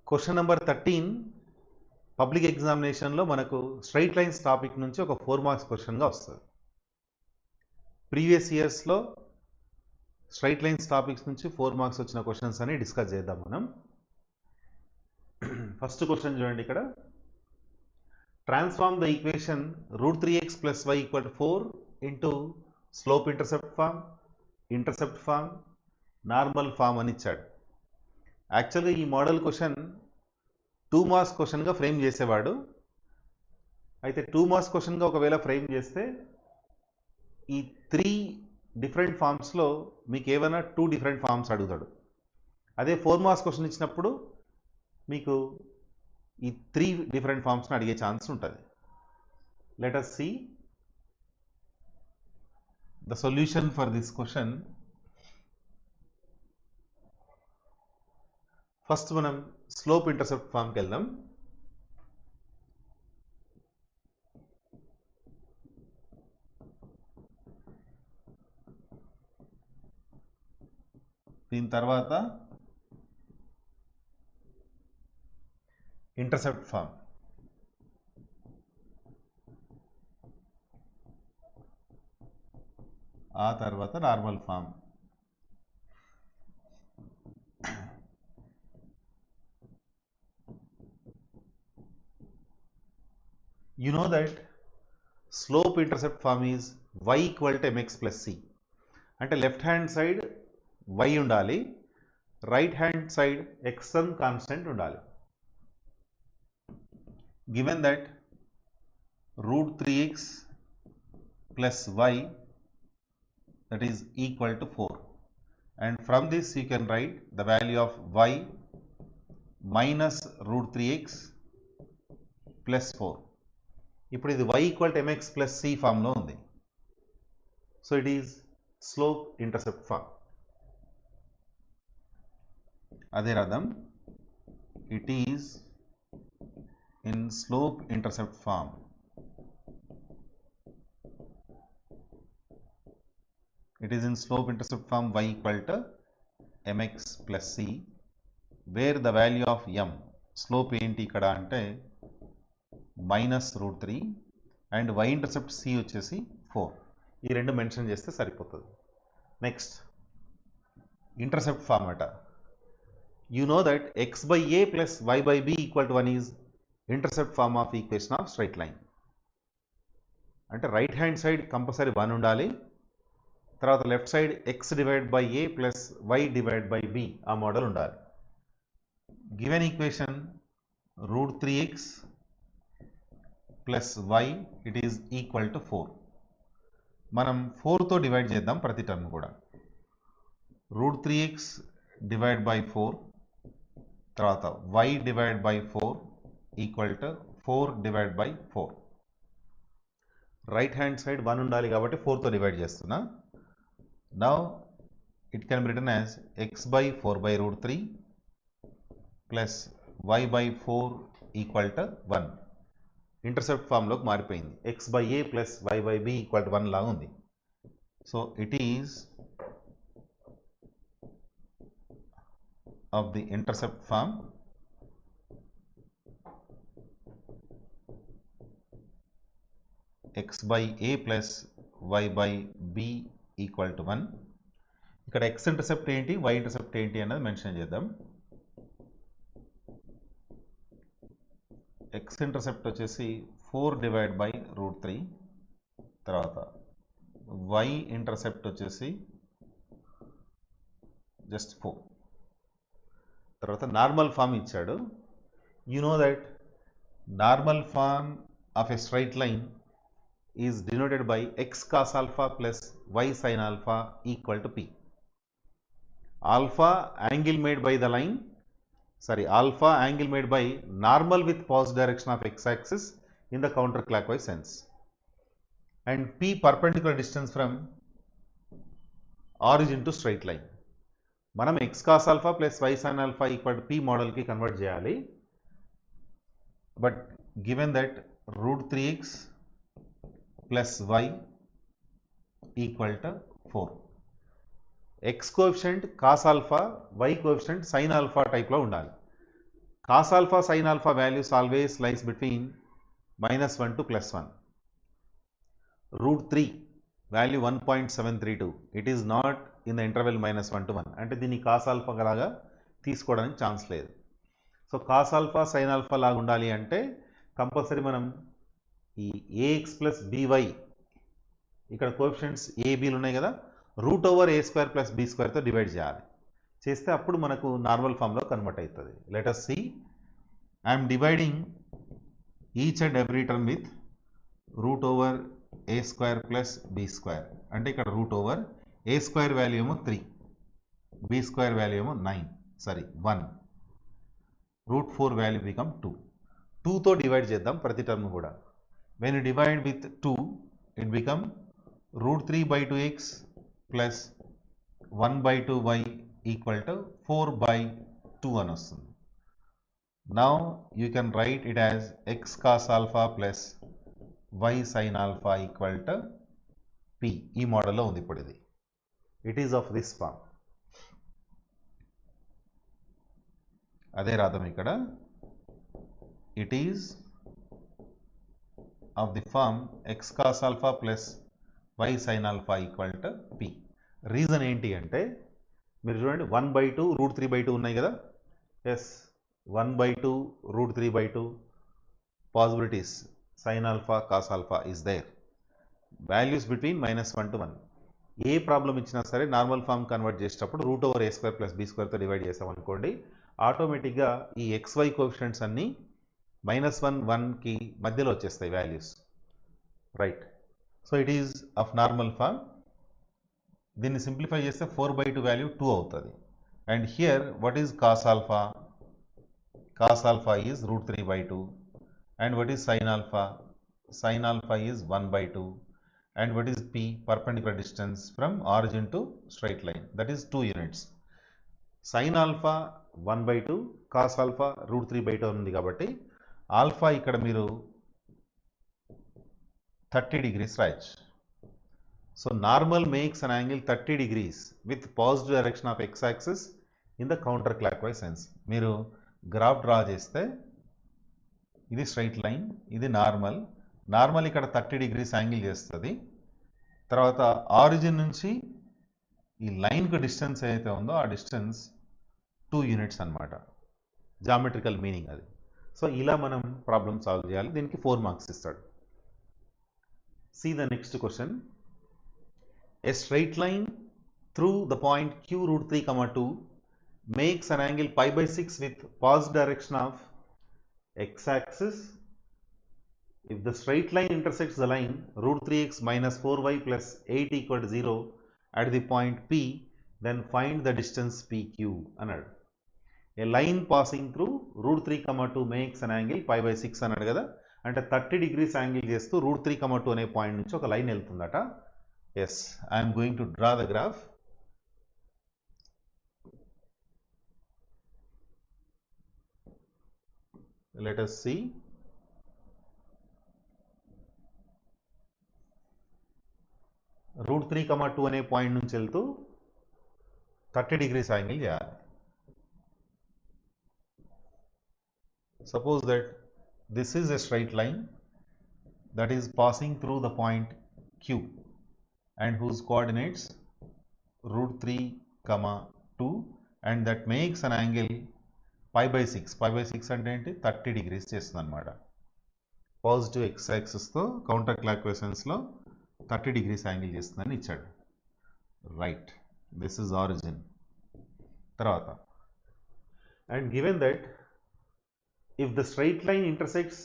Question number 13 public ఎగ్జామినేషన్లో మనకు straight lines topic నుంచి ఒక 4 మార్క్స్ క్వశ్చన్గా వస్తుంది. ప్రీవియస్ ఇయర్స్లో స్ట్రైట్ లైన్స్ టాపిక్స్ నుంచి 4 మార్క్స్ వచ్చిన క్వశ్చన్స్ అని డిస్కస్ చేద్దాం మనం. ఫస్ట్ క్వశ్చన్ చూడండి, ఇక్కడ transform the equation √3x + y = 4 into slope intercept form, normal form అని ఇచ్చాడు. యాక్చువల్గా ఈ మోడల్ క్వశ్చన్ 2 మార్క్స్ క్వశ్చన్గా ఫ్రేమ్ చేసేవాడు. అయితే 2 మార్క్స్ క్వశ్చన్గా ఒకవేళ ఫ్రేమ్ చేస్తే ఈ 3 డిఫరెంట్ ఫామ్స్లో మీకు ఏమైనా 2 డిఫరెంట్ ఫామ్స్ అడుగుతాడు. అదే 4 మార్క్స్ క్వశ్చన్ ఇచ్చినప్పుడు మీకు ఈ 3 డిఫరెంట్ ఫామ్స్ని అడిగే ఛాన్స్ ఉంటుంది. Let us see the solution for this question. First మనం స్లోప్ ఇంటర్సెప్ట్ ఫామ్కి వెళ్దాం. దీని తర్వాత ఇంటర్సెప్ట్ ఫామ్, ఆ తర్వాత normal form. You know that slope intercept form is y = mx + c. అంటే లెఫ్ట్ హ్యాండ్ సైడ్ y ఉండాలి, right hand side x1 constant ఉండాలి. Given that √3x + y that is equal to 4, and from this you can write the value of y minus √3x + 4. ఇప్పుడు ఇది y = mx + c ఫామ్లో ఉంది. So it is slope intercept form. అదే రథం, it is in slope intercept form. It is in slope intercept form y = mx + c, where the value of m, slope ఏంటి ఇక్కడ అంటే -√3 and y intercept c వచ్చేసి 4. ఈ రెండు mention చేస్తే సరిపోతుంది. నెక్స్ట్ ఇంటర్సెప్ట్ ఫామ్ అట. You know that x/a + y/b = 1 is intercept form of equation of straight line. అంటే రైట్ హ్యాండ్ సైడ్ కంపల్సరీ 1 ఉండాలి, తర్వాత లెఫ్ట్ సైడ్ x/a + y/b ఆ మోడల్ ఉండాలి. Given equation √3x + y it is equal to 4. మనం 4తో divide చేద్దాం ప్రతి term కూడా. √3x / 4, తర్వాత y/4 = 4/4. రైట్ హ్యాండ్ సైడ్ 1 ఉండాలి కాబట్టి 4తో డివైడ్ చేస్తున్నా. Now it can be written as x/4/√3 plus y/4 = 1. Intercept ఫామ్లోకి మారిపోయింది. x/a + y/b = 1 లాగా ఉంది. So it is of the intercept form x/a + y/b = 1. ఇక్కడ x ఇంటర్సెప్ట్ ఏంటి, y ఇంటర్సెప్ట్ ఏంటి అన్నది మెన్షన్ చేద్దాం. x ఇంటర్సెప్ట్ వచ్చేసి 4/√3, తర్వాత y ఇంటర్సెప్ట్ వచ్చేసి జస్ట్ 4, తర్వాత నార్మల్ ఫామ్ ఇచ్చాడు. You know that normal form of a straight line is denoted by x cos alpha plus y sin alpha equal to p. Alpha angle made by the line, alpha angle made by normal with positive direction of x axis in the counterclockwise sense, and p perpendicular distance from origin to straight line. మనం x cos alpha plus y sin alpha equal to p model కి convert చేయాలి. But given that √3x + y = 4. x coefficient cos alpha, y coefficient sine alpha టైప్లో ఉండాలి. Cos alpha, sin alpha values always lies between -1 to +1. Root 3 value 1.732. It is not in the interval -1 to 1. అంటే దీన్ని cos alpha లాగా తీసుకోవడానికి chance లేదు. So cos alpha, sin alpha లాగా ఉండాలి అంటే కంపల్సరీ మనం ఈ ax ప్లస్ by ఇక్కడ కోఎఫిషియంట్స్ a bలు ఉన్నాయి కదా, √a² ప్లస్ b² తో డివైడ్ చేయాలి. చేస్తే అప్పుడు మనకు నార్మల్ ఫామ్లో కన్వర్ట్ అవుతుంది. Let us see. I'm dividing each and every term with √a² plus b². అంటే ఇక్కడ √a² వాల్యూ ఏమో 3, b² వాల్యూ ఏమో 1, √4 వాల్యూ బికమ్ 2. 2తో డివైడ్ చేద్దాం ప్రతి టర్మ్ కూడా. When you divide with 2 it become √3/2x plus 1/2y equal to 4/2 అని వస్తుంది. Now you can write it as x cos alpha plus y sin alpha equal to p. ఈ మోడల్లో ఉంది ఇప్పుడు ఇది. It is of this form. అదే రాద్దాం ఇక్కడ. It is of the form x cos alpha plus y sin alpha equal to p. Reason ఏంటి అంటే మీరు చూడండి 1/2 √3/2 ఉన్నాయి కదా. Yes, 1/2 √3/2 possibilities sin alpha cos alpha is there. Values between -1 to 1. A problem ఇచ్చినా సరే నార్మల్ ఫామ్ కన్వర్ట్ చేసేటప్పుడు √a² plus b² తో డివైడ్ చేసాం అనుకోండి, ఆటోమేటిక్గా ఈ xy కోఎఫిషియంట్స్ అన్నీ -1, 1కి మధ్యలో వచ్చేస్తాయి values. Right. So it is of normal form. దీన్ని సింప్లిఫై చేస్తే 4/2 వాల్యూ 2 అవుతుంది. And here what is cos alpha? Cos alpha is √3/2. And what is sin alpha? Sin alpha is 1/2. And what is p? Perpendicular distance from origin to straight line. That is 2 units. Sin alpha 1/2, cos alpha √3/2 ఉంది కాబట్టి alpha ఇక్కడ మీరు 30 degrees రాయొచ్చు. So normal makes an angle 30 degrees with positive direction of x-axis in the counterclockwise sense. మీరు graph draw చేస్తే ఇది straight line, ఇది normal ఇక్కడ 30 degrees యాంగిల్ చేస్తుంది. తర్వాత ఆరిజిన్ నుంచి ఈ లైన్కు డిస్టెన్స్ ఏదైతే ఉందో ఆ డిస్టెన్స్ 2 units అన్నమాట. జామెట్రికల్ మీనింగ్ అది. సో ఇలా మనం ప్రాబ్లమ్ సాల్వ్ చేయాలి. దీనికి 4 మార్క్స్ ఇస్తాడు. See the next question. A straight line through the point q √3, 2 makes an angle pi/6 with positive direction of x-axis. If the straight line intersects the line √3x minus 4y plus 8 equal to 0 at the point P, then find the distance PQ అన్నాడు. A line passing through √3, 2 makes an angle pi/6 అన్నాడు కదా. అంటే 30 degrees angle చేస్తూ √3, 2 అనే point నుంచి ఒక line వెళ్తుందట. Yes, I'm going to draw the graph. Let us see. √3, 2 అనే పాయింట్ నుంచి వెళ్తూ 30 degrees యాంగిల్ చేయాలి. Suppose that this is a straight line that is passing through the point Q and whose coordinates √3, 2 and that makes an angle pi/6. pi/6 అంటే ఏంటి? 30 degrees చేస్తుంది అనమాట. Positive x యాక్సిస్తో counter clock వైసెన్స్లో 30 degrees angle చేస్తుందని ఇచ్చాడు. Right, this is origin. తర్వాత and given that if the straight line intersects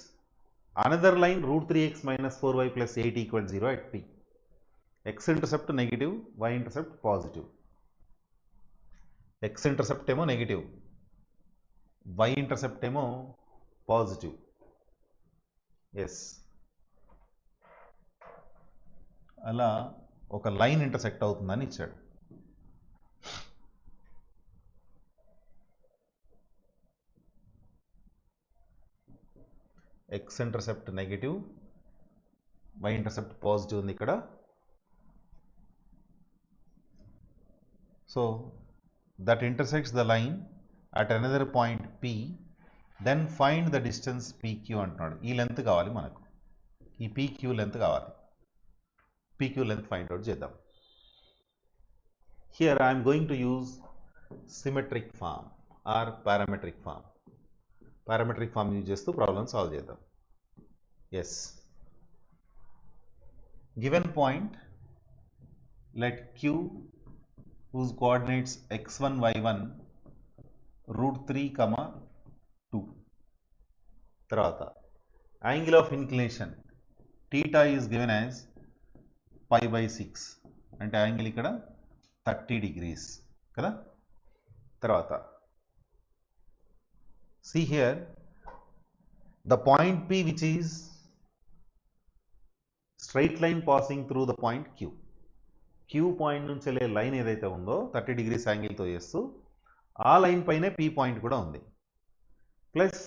another line √3x minus 4y plus 8 equals 0 at P. X intercept negative, y intercept positive. X intercept ఏమో negative, y intercept ఏమో positive. Yes, అలా ఒక line intersect అవుతుందని ఇచ్చాడు. X intercept negative, Y intercept positive ఉంది ఇక్కడ. So that intersects the line at another point P, then find the distance PQ అంటున్నాడు. ఈ లెంత్ కావాలి మనకు, ఈ పీక్యూ లెంత్ కావాలి. పీక్యూ లెంత్ ఫైండ్ అవుట్ చేద్దాం. Here I'm going to use symmetric form or parametric form. Parametric form use చేస్తూ problem solve చేద్దాం. Yes, given point let q whose coordinates x1 y1 √3, 2. తర్వాత angle of inclination theta is given as pi/6 అంటే angle ఇక్కడ 30 degrees కదా. తర్వాత see here the point P which is straight line passing through the point Q. Q point నుంచి వెళ్ళే line ఏదైతే ఉందో 30 degrees యాంగిల్తో చేస్తూ ఆ లైన్ పైనే పీ పాయింట్ కూడా ఉంది. ప్లస్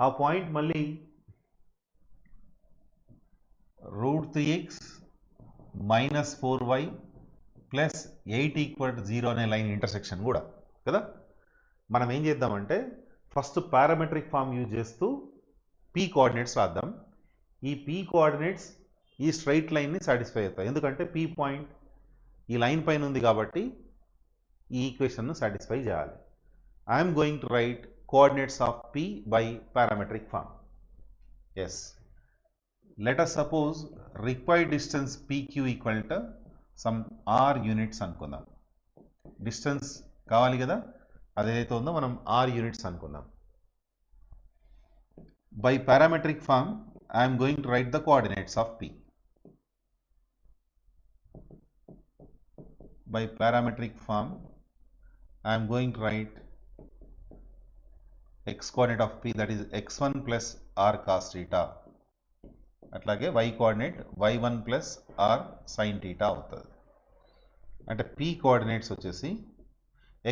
ఆ పాయింట్ మళ్ళీ √3x - 4y + 8 = 0 అనే లైన్ ఇంటర్సెక్షన్ కూడా కదా. మనం ఏం చేద్దామంటే ఫస్ట్ పారామెట్రిక్ ఫామ్ యూజ్ చేస్తూ పీ కోఆర్డినేట్స్ రాద్దాం. ఈ పీ కోఆర్డినేట్స్ ఈ స్ట్రైట్ లైన్ని సాటిస్ఫై అవుతాయి, ఎందుకంటే పీ పాయింట్ ఈ లైన్ పైన ఉంది కాబట్టి ఈ ఈక్వేషన్ను సాటిస్ఫై చేయాలి. I'm going to write coordinates of P by parametric form. Yes, let us suppose required distance PQ equal to some R units అనుకుందాం. డిస్టెన్స్ కావాలి కదా, అదేదైతే ఉందో మనం ఆర్ యూనిట్స్ అనుకుందాం. By parametric form I'm going to write the coordinates of P. By parametric form I am going to write x coordinate of p, that is x1 plus r cos theta, అట్లాగే y coordinate y1 plus r sin theta అవుతుంది. అంటే p coordinates వచ్చేసి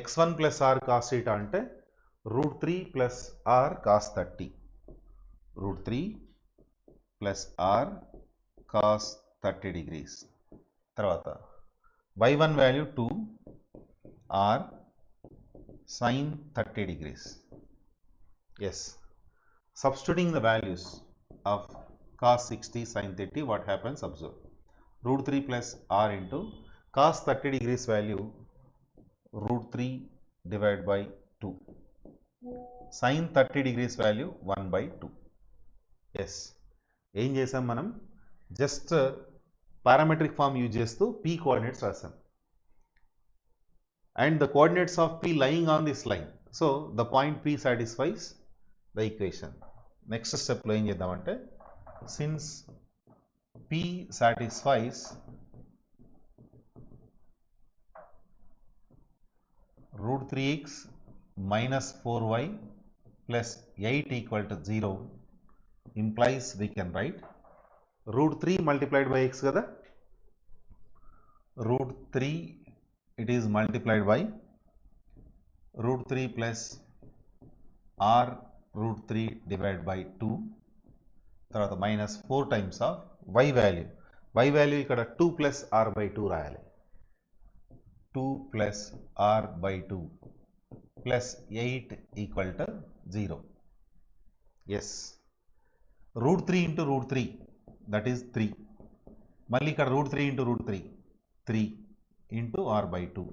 x1 plus r cos theta అంటే √3 plus r cos 30, √3 plus r cos 30 degrees. తర్వాత y1 value 2 r sin 30 degrees. Yes, substituting the values of cos 60 sin 30, what happens? Observe, √3 plus r into cos 30 degrees value √3 divided by 2, sin 30 degrees value 1/2. Yes, ఏం చేసాం మనం, just parametric form use చేస్తూ P coordinates రాసాం. And the coordinates of P lying on this line, so the point P satisfies the equation. Next స్టెప్లో ఏం చేద్దామంటే, since P satisfies √3x - 4y + 8 = 0 implies we can write √3 multiplied by x కదా, √3 it is multiplied by √3 plus r √3 divided by 2, తర్వాత -4 times of y value ఇక్కడ 2 plus r by 2 రాయాలి. 2 plus r by 2 plus 8 = 0. Yes, √3 into √3 that is 3, మళ్ళీ ఇక్కడ √3 into √3 3 into r by 2,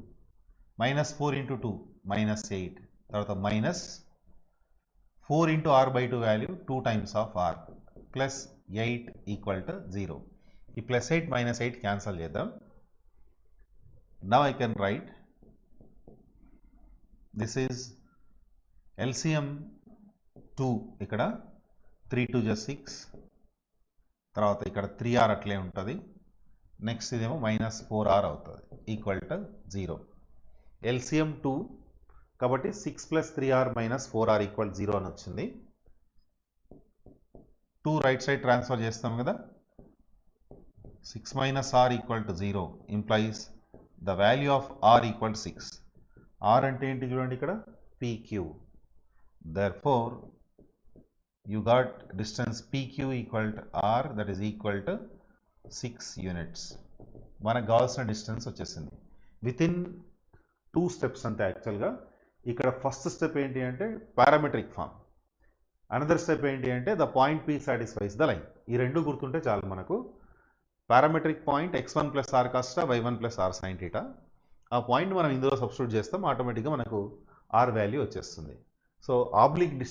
-4 into 2 -8, తర్వాత -4 into r by 2 value 2 times of r plus 8 = 0. ఈ +8 -8 cancel చేద్దాం. Now I can write this is LCM 2, ఇక్కడ 3 2 = 6, తర్వాత ఇక్కడ 3r అట్లే ఉంటుంది, నెక్స్ట్ ఇదేమో -4r అవుతుంది, = 0. LCM 2 కాబట్టి 6 + 3r - 4r = 0 అని వచ్చింది. 2 రైట్ సైడ్ ట్రాన్స్ఫర్ చేస్తాం కదా, 6 - r = 0 implies the value of r = 6. r అంటే ఏంటి చూడండి, ఇక్కడ PQ. Therefore you got distance PQ = r, that is equal to 6 units. మనకు కావాల్సిన డిస్టెన్స్ వచ్చేసింది వితిన్ 2 స్టెప్స్ అంతే. యాక్చువల్గా ఇక్కడ ఫస్ట్ స్టెప్ ఏంటి అంటే పారామెట్రిక్ ఫామ్. అనదర్ స్టెప్ ఏంటి అంటే the point P satisfies the line. ఈ రెండు గుర్తుంటే చాలు మనకు. Parametric point x1 plus R cos theta, y1 plus R sine theta. ఆ పాయింట్ మనం ఇందులో సబ్స్టిట్యూట్ చేస్తాం, ఆటోమేటిక్గా మనకు ఆర్ వాల్యూ వచ్చేస్తుంది. So oblique distance